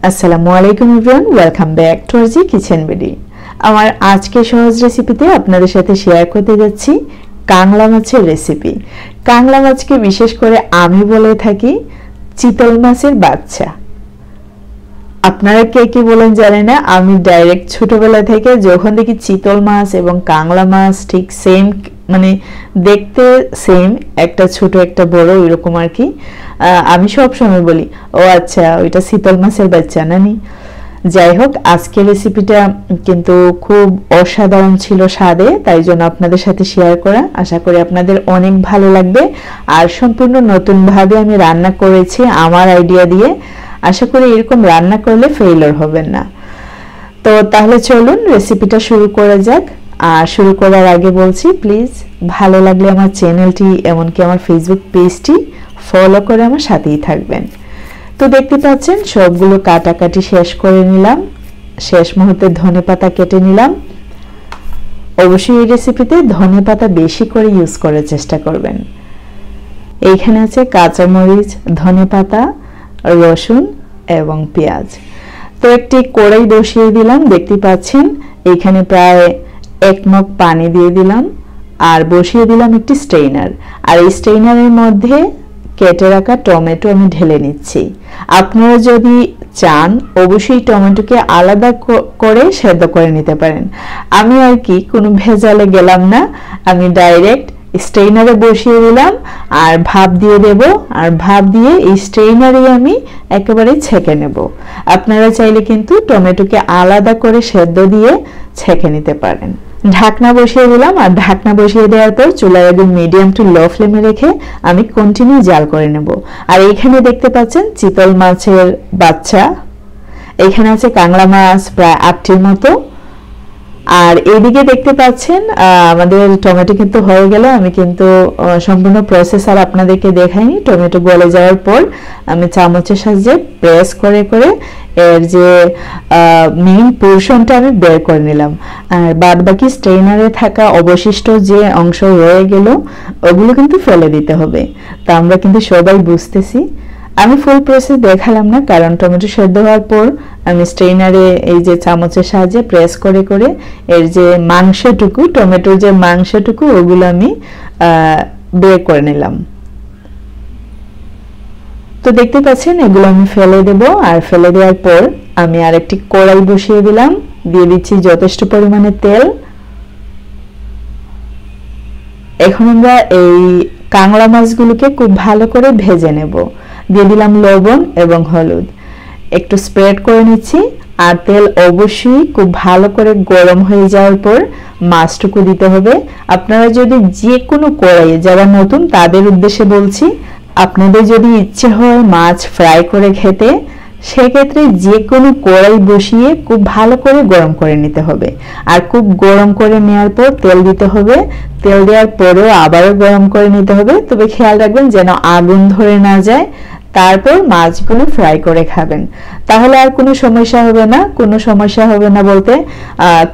আসসালামু আলাইকুম everyone, welcome back to RG kitchen BD. আমার আজকে সহজ রেসিপিতে আপনাদের সাথে শেয়ার করতে যাচ্ছি কাংলা মাছের রেসিপি। কাংলা মাছকে বিশেষ করে আমি বলে থাকি চিতল মাছের বাচ্চা। আপনারা কে কি বলেন জানি না, আমি ডাইরেক্ট ছোটবেলা থেকে যখন দেখি চিতল মাছ এবং কাংলা মাছ ঠিক সেম, মানে দেখতে সেম, একটা ছোট একটা বড় এরকম আর কি, আমি সব সময় বলি ও আচ্ছা ওইটা চিতল মাছের বাচ্চা নানি। যাই হোক, আজকের রেসিপিটা কিন্তু খুব অসাধারণ ছিল স্বাদে, তাই জন্য আপনাদের সাথে শেয়ার করা। আশা করি আপনাদের অনেক ভালো লাগবে। আর সম্পূর্ণ নতুনভাবে আমি রান্না করেছি আমার আইডিয়া দিয়ে। আশা করি এরকম রান্না করলে ফেইলিওর হবেন না। তো তাহলে চলুন রেসিপিটা শুরু করা যাক। আর শুরু করার আগে বলছি, প্লিজ ভালো লাগলে আমার চ্যানেলটি এমনকি আমার ফেসবুক পেজটি ফলো করে আমার সাথেই থাকবেন। তো দেখতে পাচ্ছেন সবগুলো কাটাকাটি শেষ করে নিলাম। শেষ মুহূর্তে ধনেপাতা কেটে নিলাম। অবশ্যই এই রেসিপিতে ধনেপাতা বেশি করে ইউজ করার চেষ্টা করবেন। এইখানে আছে কাঁচামরিচ, ধনেপাতা, রসুন এবং পেঁয়াজ। তো একটি কড়াই বসিয়ে দিলাম। দেখতে পাচ্ছেন এখানে প্রায় 1 মগ পানি দিয়ে দিলাম আর বসিয়ে দিলাম একটি স্ট্রেইনার। আর এই স্ট্রেইনারের মধ্যে কেটে রাখা টমেটো আমি ঢেলে নিচ্ছি। আপনারা যদি চান অবশ্যই টমেটোকে আলাদা করে সেদ্ধ করে নিতে পারেন। আমি আর কি কোনো ভেজালে গেলাম না, আমি ডাইরেক্ট স্ট্রেইনারে বসিয়ে দিলাম আর ভাপ দিয়ে দেব। আর ভাপ দিয়ে এই স্ট্রেইনারে আমি একেবারে ছেঁকে নেব। আপনারা চাইলে কিন্তু টমেটোকে আলাদা করে সেদ্ধ দিয়ে ছেঁকে নিতে পারেন। ঢাকনা বসিয়ে দিলাম। আর ঢাকনা বসিয়ে দেওয়ার পর চুলার একদম মিডিয়াম টু লো ফ্লেমে রেখে আমি কন্টিনিউ জাল করে নেব। আর এইখানে দেখতে পাচ্ছেন চিতল মাছের বাচ্চা। এখানে আছে কাংলা মাছ প্রায় 8টির মতো। আর এইদিকে দেখতে পাচ্ছেন আমাদের টমেটো কিন্তু হয়ে গেল। আমি কিন্তু সম্পূর্ণ প্রসেস আর আপনাদেরকে দেখাইনি। টমেটো গলে যাওয়ার পর আমি চামচের সাহায্যে প্রেস করে করে এর যে মেইন পোর্শনটা আমি বের করে নিলাম। আর বাদ বাকি স্ট্রেইনারে থাকা অবশিষ্ট যে অংশ রয়ে গেল ওগুলো কিন্তু ফেলে দিতে হবে। তা আমরা কিন্তু সবাই বুঝতেছি। আমি ফুল প্রসেস দেখালাম না, কারণ টমেটো সেদ্ধ হওয়ার পর আমি স্ট্রেইনারে এই যে চামচের সাহায্যে প্রেস করে করে এর যে মাংসটুকু, টমেটোর যে মাংসটুকু ওগুলো আমি বের করে নিলাম। তো দেখতে পাচ্ছেন এগুলো আমি ফেলে দেব। আর ফেলে দেওয়ার পর আমি আরেকটি কড়াই বসিয়ে দিলাম। দিয়ে দিচ্ছি যথেষ্ট পরিমাণে তেল। এখন আমরা এই কাংলা মাছগুলোকে খুব ভালো করে ভেজে নেব। দিয়ে দিলাম লবণ এবং হলুদ, একটু স্প্রেড করে নিচ্ছি। আর তেল অবশ্যই খুব ভালো করে গরম হয়ে যাওয়ার পর মাছটুকু দিতে হবে। আপনারা যদি যে কোনো কড়াইয়ে, যারা নতুন তাদের উদ্দেশ্যে বলছি, আপনাদের যদি ইচ্ছে হয় মাছ ফ্রাই করে খেতে, সেক্ষেত্রে যে কোনো কড়াই বসিয়ে খুব ভালো করে গরম করে নিতে হবে। আর খুব গরম করে নেওয়ার পর তেল দিতে হবে। তেল দেওয়ার পরেও আবারও গরম করে নিতে হবে। তবে খেয়াল রাখবেন যেন আগুন ধরে না যায়। তারপর মাছগুলো ফ্রাই করে খাবেন, তাহলে আর কোনো সমস্যা হবে না। কোনো সমস্যা হবে না বলতে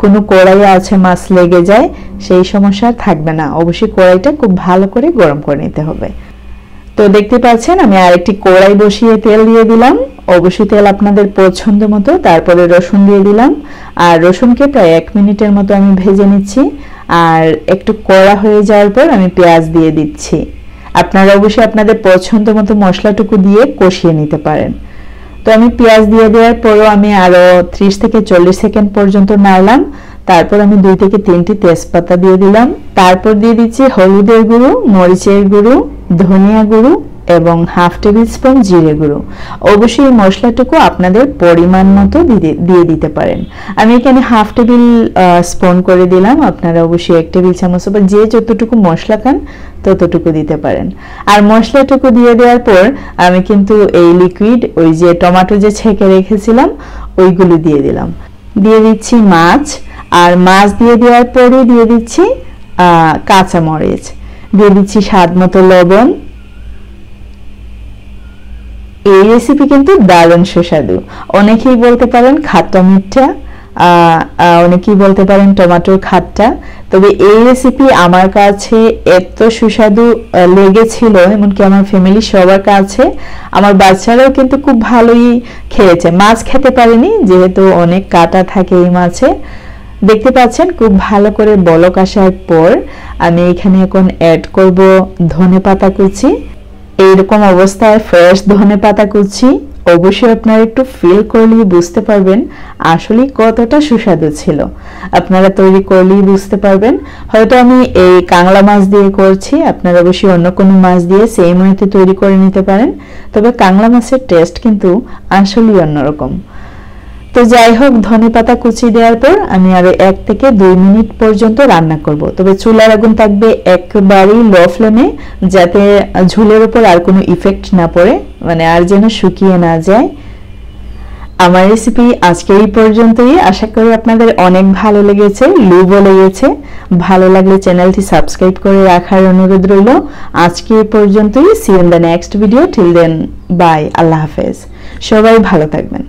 কোনো কড়াইয়ে আছে মাছ লেগে যায়, সেই সমস্যা থাকবে না। অবশ্যই কড়াইটা খুব ভালো করে গরম করে নিতে হবে। তো দেখতে পাচ্ছেন আমি আরেকটি কড়াই বসিয়ে তেল দিয়ে দিলাম। অবশ্যই তেল আপনাদের পছন্দ মতো। তারপরে রসুন দিয়ে দিলাম। আর রসুনকে প্রায় 1 মিনিটের মতো আমি ভেজে নিচ্ছি। আর একটু কড়া হয়ে যাওয়ার পর আমি পেঁয়াজ দিয়ে দিচ্ছি। আপনারা অবশ্যই আপনাদের পছন্দ মতো মশলাটুকু দিয়ে কষিয়ে নিতে পারেন। তো আমি পেঁয়াজ দিয়ে দেওয়ার পরও আমি আরো 30 থেকে 40 সেকেন্ড পর্যন্ত নাড়লাম। তারপর আমি 2 থেকে 3টি তেজপাতা দিয়ে দিলাম। তারপর দিয়ে দিচ্ছি হলুদের গুঁড়ো, মরিচের গুঁড়ো, ধনিয়া গুঁড়ো এবং 1/2 টেবিল স্পুন জিরে গুঁড়ো। অবশ্যই মশলাটুকু আপনাদের পরিমাণ মতো দিয়ে দিতে পারেন। আমি এখানে 1/2 টেবিল স্পুন করে দিলাম। আপনারা অবশ্যই 1 টেবিল চামচ বা যে যতটুকু মশলা খান ততটুকু দিতে পারেন। আর মশলাটুকু দিয়ে দেওয়ার পর আমি কিন্তু এই লিকুইড, ওই যে টমেটো যে ছেঁকে রেখেছিলাম ওইগুলো দিয়ে দিলাম। দিয়ে দিচ্ছি মাছ। আর মাছ দিয়ে দেওয়ার পরে দিয়ে দিচ্ছি কাঁচামরিচ, দিয়ে দিচ্ছি স্বাদ মতো লবণ। এই রেসিপি কিন্তু দারুণ সুস্বাদু। অনেকেই বলতে পারেন খাট্টা মিঠা, অনেকেই বলতে পারেন টমেটোর খাট্টা। তবে এই রেসিপি আমার কাছে এত সুস্বাদু লেগেছিল, এমনকি আমার ফ্যামিলি সবার কাছে, আমার বাচ্চারাও কিন্তু খুব ভালোই খেয়েছে। মাছ খেতে পারেনি যেহেতু অনেক কাঁটা থাকে এই মাছে। দেখতে পাচ্ছেন খুব ভালো করে বলক আসার পর আমি এখানে এখন অ্যাড করব ধনেপাতা কুচি। এইরকম অবস্থায় ফ্রেশ ধনেপাতা কুচি অবশ্যই আপনারা একটু ফিল করলেই বুঝতে পারবেন আসলে কতটা সুস্বাদু ছিল। আপনারা তৈরি করলেই বুঝতে পারবেন। হয়তো আমি এই কাংলা মাছ দিয়ে করছি, আপনারা অবশ্যই অন্য কোনো মাছ দিয়ে সেম ওয়েতে তৈরি করে নিতে পারেন। তবে কাংলা মাছের টেস্ট কিন্তু আসলেই অন্যরকম। তো যাই হোক, ধনেপাতা কুচি দেওয়ার পর আমি আরো 1 থেকে 2 মিনিট পর্যন্ত রান্না করব। তবে চুলার আগুন থাকবে একেবারেই লো ফ্লেমে, যাতে ঝোলের উপর আর কোনো ইফেক্ট না পড়ে, মানে আর যেন শুকিয়ে না যায়। আমার রেসিপি আজকে এই পর্যন্তই। আশা করি আপনাদের অনেক ভালো লেগেছে, লুভও লেগেছে। ভালো লাগলে চ্যানেলটি সাবস্ক্রাইব করে রাখার অনুরোধ রইল। আজকে এই পর্যন্তই। See you in the next video. Till then bye, আল্লাহ হাফেজ। সবাই ভালো থাকবেন।